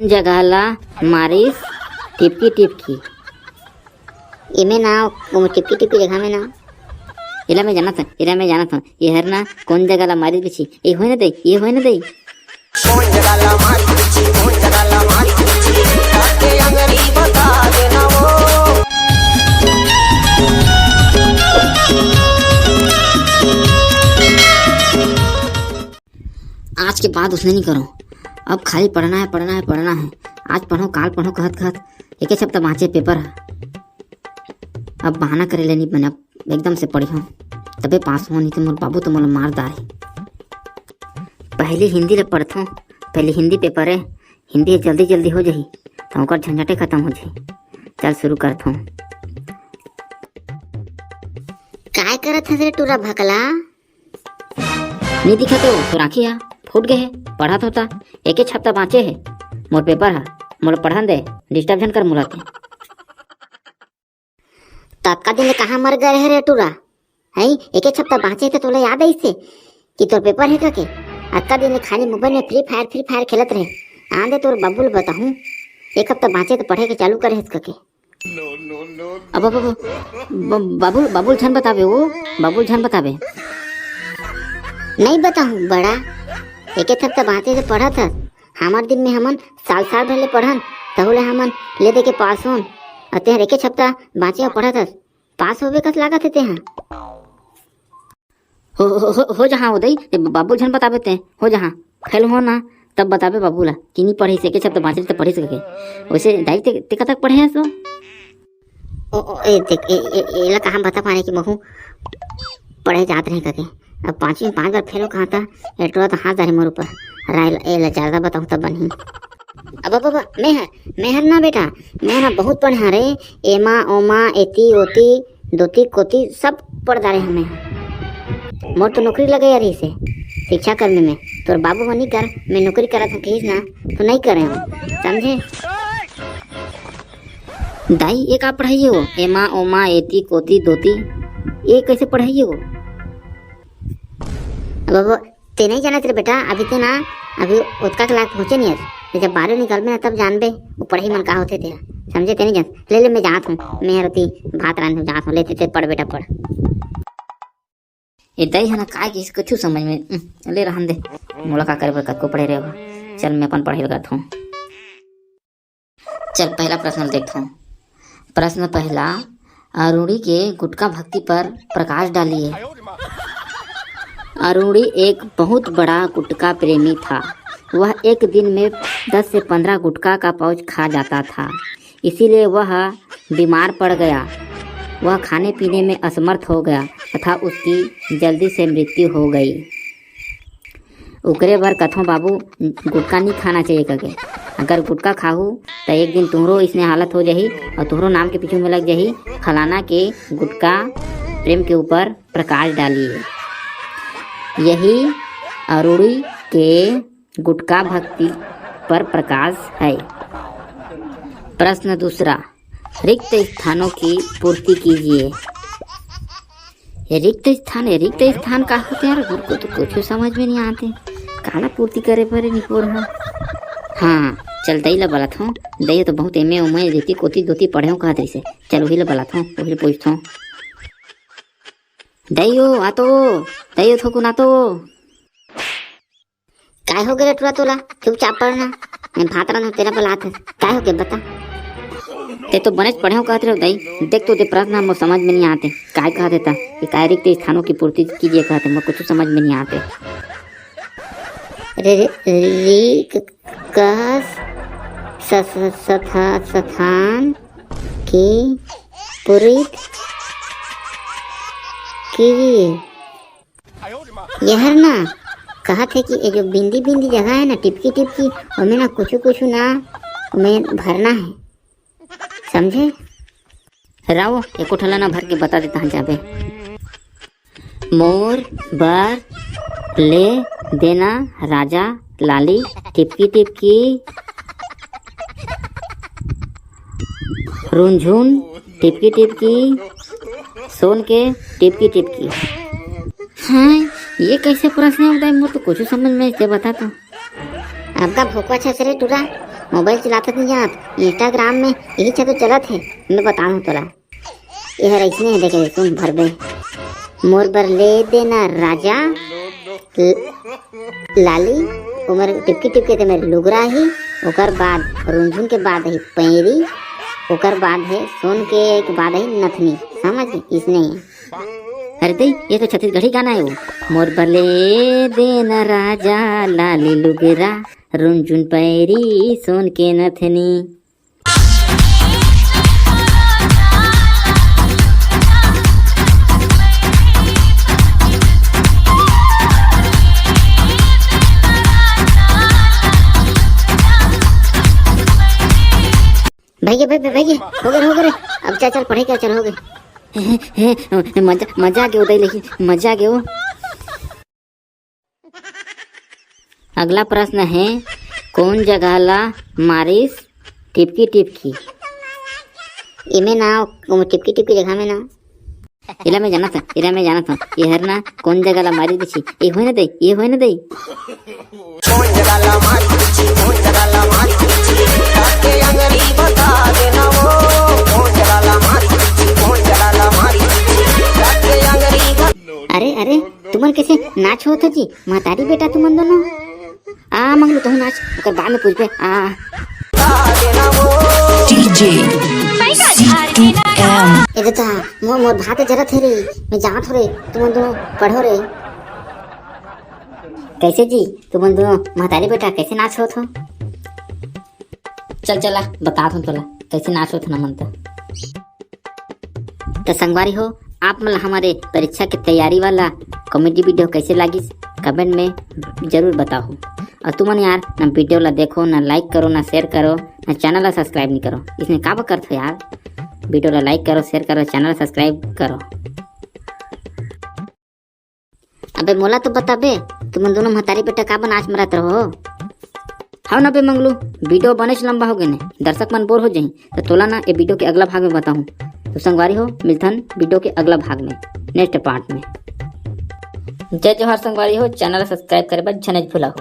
जगाला मारिस टिपकी टिपकी इमे नाव टिपकी टिपकी जगह में नाव इला मैं जाना था ये हर ना कौन जगह ला मारिस बिछी ये होय न दे कौन जगह ला मारिस बिछी ताके अंगरी बता देना वो। आज के बाद उसने नहीं करो, अब खाली पढ़ना है। आज पढ़ो काल पढ़ो कहत एक सप्ताह बाँचे पेपर है। अब बहाना करे लेनी बने, अब एकदम से पढ़ी हूँ तबे पास हो, नहीं तो मोर बाबू तो मोला मार दाए। पहले हिंदी ले पढ़थो, पहले हिंदी पेपर है, हिंदी जल्दी हो जाही तो ओकर झंझटे खत्म हो जाही। चल शुरू करथो। काय करत है रे टूरा भकला? नहीं दिखत हो तो राखी फूट गए है, पढ़त होता एक हफ्ता बाँचे है, मोर पेपर है, मोर पढ़न दे, डिस्टर्ब जन कर मोला के। तत्का दिन कहाँ मर गए है रे टूरा? है एक हफ्ता बाँचे थे, तोला याद है इससे कि तोर पेपर है के? अक्का दिन खाली मोबाइल में फ्री फायर खेलत रहे। आंदे तोर बाबू बताहूँ, एक हफ्ता बाँचे तो पढ़े के चालू करे है के। अब बाबुल छन बतावे, वो बाबुल छन बतावे। नहीं बताहूँ बड़ा, एक हफ्ता बाँचे से पढ़ा था। हमार दिन में हमन साल भले पढ़न तहुले हमन ले दे के पास होन, अते एक हफ्ता बाँचे पढ़ा था, पास होवे कस लागत थे। हो जहाँ उदय बाबू झन बतावे ते, हो जहाँ खेल हो ना तब बतावे बाबू ला कि नहीं पढ़ी से एक हफ्ता बाँचे तो पढ़ी सके। वैसे डायरेक्ट ते तक पढ़े है सो एला कहाँ बता पाने की महू पढ़े जात रहे कके। अब 5 बार फेलो कहाँ था एटो तो हाथ जारे मोर ऊपर राय एला ज्यादा बताऊँ तब बनी। अब मैं हर ना बेटा, मैं ना बहुत पढ़े हाँ रे, एमा ओमा एती ओती दोती कोती सब पढ़ डाले हमें। मोर तो नौकरी लगे यार इसे शिक्षा कर्मी में, तो बाबू बनी कर मैं नौकरी करा था कहीं ना तो नहीं करे हो, समझे? दाई ये का पढ़ाइए हो, एमा ओमा एती कोती दोती ये कैसे पढ़ाइए हो? अब ते नहीं जाना तेरे बेटा, अभी ते ना अभी उतका के लायक पहुँचे नहीं है, जब 12 निकल में ना तब जानबे वो पढ़ाई मन का होते तेरा, समझे? ते नहीं जान ले मैं जात हूँ, मैं रती भात रांध जात हूँ, लेते पढ़ बेटा पढ़। ये दही है ना काय किस कुछ समझ में ले रहन दे, मोला का करे कत को पढ़े रहे। चल मैं अपन पढ़ाई लगाता हूँ। चल पहला प्रश्न देखता हूँ। प्रश्न पहला, अरुणी के गुटखा भक्ति पर प्रकाश डालिए। अरुणी एक बहुत बड़ा गुटखा प्रेमी था। वह एक दिन में 10 से 15 गुटखा का पाउच खा जाता था, इसीलिए वह बीमार पड़ गया। वह खाने पीने में असमर्थ हो गया तथा उसकी जल्दी से मृत्यु हो गई। उकरे बर कथों बाबू गुटखा नहीं खाना चाहिए करके, अगर गुटखा खाहू तो एक दिन तुहरो इसने हालत हो जाही और तुहरो नाम के पीछे में लग जाही। फलाना के गुटखा प्रेम के ऊपर प्रकाश डालिए। यही अरुणी के गुटखा भक्ति पर प्रकाश है। प्रश्न दूसरा, रिक्त स्थानों की पूर्ति कीजिए। रिक्त स्थान का होते यार, को तो कुछ समझ में नहीं आते, काला पूर्ति करे पर निकोर है। हाँ चल दई ला बला था, दई तो बहुत एमे उमे रीति कोती दोती पढ़े हो कहत से, चल वही ला बला था, वही पूछता हूँ। दईयो आतो, दईयो थोको ना तो काय हो गया टूरा तोला, चुपचाप पढ़ना, मैं भात रहा हूँ तेरा बलात है, काय हो गया बता? ते तो बनेच पढ़े हो कहते रहो दई, देख तो दे प्रश्न हम समझ में नहीं आते, काय कहा देता कि काय रिक्त स्थानों की पूर्ति कीजिए कहते, मैं कुछ समझ में नहीं आते। स्थान की पूर्ति कीजिए। यह ना कहा थे कि ये जो बिंदी जगह है ना टिपकी उनमें ना कुछ ना उमें भरना है, समझे? राव एको ठला ना भर के बता देता हूँ जाबे। मोर बर ले देना राजा लाली टिपकी रुनझुन टिपकी सोन के टिपकी। हाँ ये कैसे प्रश्न होता है, मोर तो कुछ समझ में से बता तो। आपका भोकवा छे रे टूरा, मोबाइल चलाता नहीं जात, इंस्टाग्राम में यही तो चलत है। मैं बता हूँ तोला, यह ऐसने है, देखे तुम भर दे मोर बर ले देना राजा लाली, उमर टिपकी टिपके ते मेरे लुगरा ही, ओकर बाद रुनझुन के बाद है पैरी, ओकर बाद है सोन के बाद है नथनी। समझ इसने है। अरे दे, ये तो छत्तीसगढ़ी गाना है वो। मोर बर ले देना राजा लाली लुगरा, रुनझुन पैरी सोन के नथनी। भैया भैया हो गए अब चल पढ़े क्या, चल हो गए। मजा आ गया उदय, लेकिन मजा आ गया। अगला प्रश्न है, कौन जगह ला मारिस टिपकी टिपकी? इमे ना टिपकी टिपकी जगह में ना इला में जाना था ये हर ना कौन जगह ला मारी दिछी, ये होय ना दे कौन जगह ला मारी तुझी, कौन जगह ला मारी तुझी, ताके अंगरी बता देना वो। कौन जगह ला मारी तुझी, कौन जगह ला मारी तुझी, ताके अंगरी अरे तुमन कैसे नाच होत जी महतारी बेटा तुमन दोनों? आ मंगलू तू नाच, ओकर बाद में पूछबे। बता देना वो। DJ C2M। ए बेटा मोर भात जरत है रे, मैं जात हो रे, तुमन दोनों पढ़ो रे। कैसे जी तुमन दोनों महतारी बेटा कैसे नाच होत हो? चला बता दूं तोला कैसे नाच होत ना मन तो संगवारी हो, आप मन हमारे परीक्षा की तैयारी वाला कॉमेडी वीडियो कैसे लगी कमेंट में जरूर बताओ। और तुमन यार ना वीडियो ला देखो, ना लाइक करो, ना शेयर करो, ना चैनल ला सब्सक्राइब नहीं करो। इसमें का करते हो यार? वीडियो ला लाइक करो, शेयर करो, चैनल सब्सक्राइब करो। अबे मोला तो बता बे, तुम दोनों महतारी बेटा का नाच मरत रहो? हाँ ना बे मंगलू, वीडियो बने लंबा हो गए ने, दर्शक मन बोर हो जाए, तो तोला ना ये वीडियो के अगला भाग में बताऊं। तो संगवारी हो, मिलथन वीडियो के अगला भाग में, नेक्स्ट पार्ट में। जय जोहार संगवारी हो, चैनल सब्सक्राइब करे बस झनझ भूला हो।